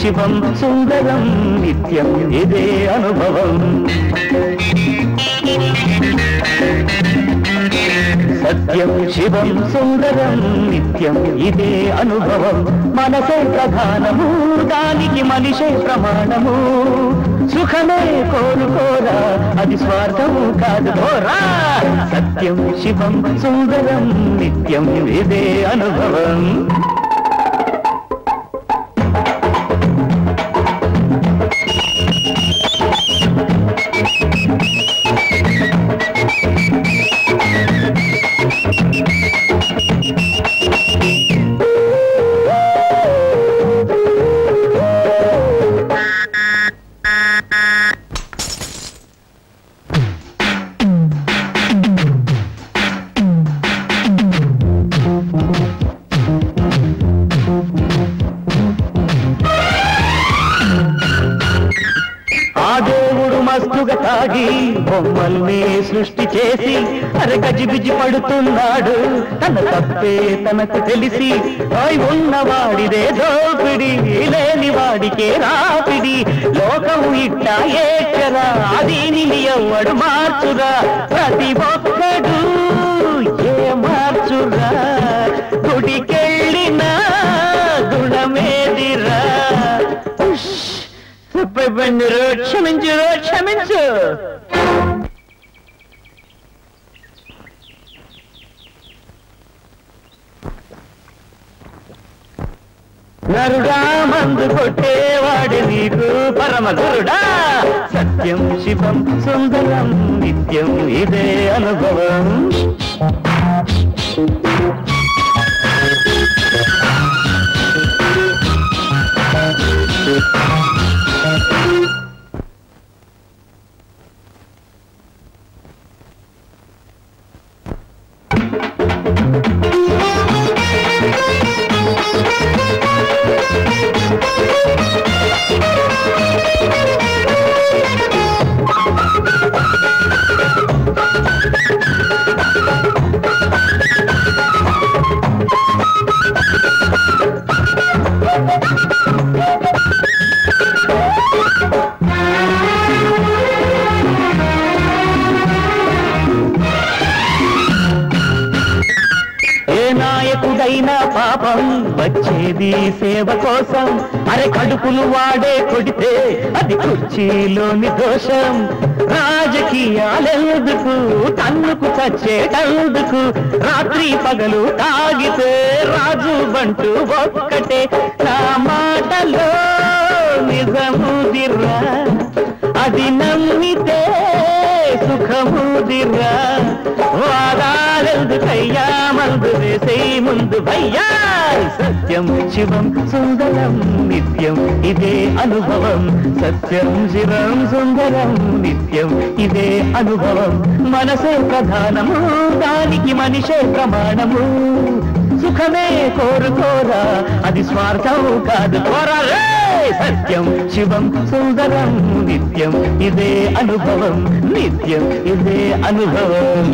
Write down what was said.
శివం సుందరం నిత్యం ఇదే అనుభవం. సత్యం శివం సుందరం నిత్యం ఇదే అనుభవం. మనసే ప్రధానము, దానికి మనిషే ప్రమాణము. సుఖమే కోరుకోరా, అది స్వార్థము కాదు కోరా. సత్యం శివం సుందరం నిత్యం ఇదే అనుభవం. తాగి బొమ్మల్ని సృష్టి చేసి అరగజిబిజి పడుతున్నాడు. తన తప్పే తనకు తెలిసి ఉన్నవాడిదే దోపిడి, లేని వాడికే రాపిడి. లోకం ఇట్టా ఏకరా, దీనిని ఎవ్వడు మార్చురా. ప్రతి ఒక్కడు ఏ మార్చురా, గుడికెళ్ళినా గుణమేదిరా. క్షమించు క్షమించు. నరుడా మందు కొట్టేవాడు నీకు పరమగురుడా. సత్యం శివం సుందరం నిత్యం ఇదే అనుభవం. నాయకుడైనా పాపం వచ్చేది సేవ కోసం. అరే కడుపులు వాడే కొడితే అది కుర్చీలోని దోషం. రాజకీయాలెందుకు, తన్నుకు చచ్చేటందుకు. రాత్రి పగలు తాగితే రాజు బంటూ ఒక్కటే. నా మాటలో నిజముదిరా, అది నమ్మితే సుఖముదిరా. వాదాలెందుకయ్యా, మందు వేసే ముందు భయ్యా. సత్యం శివం సుందరం నిత్యం ఇదే అనుభవం. సత్యం శివం సుందరం నిత్యం ఇదే అనుభవం. మనసే ప్రధానము, దానికి మనిషే ప్రమాణము. సుఖమే కోరుకోరా, అది స్వార్థం కాదు కోరా. సత్యం శివం సుందరం నిత్యం ఇదే అనుభవం. నిత్యం ఇదే అనుభవం.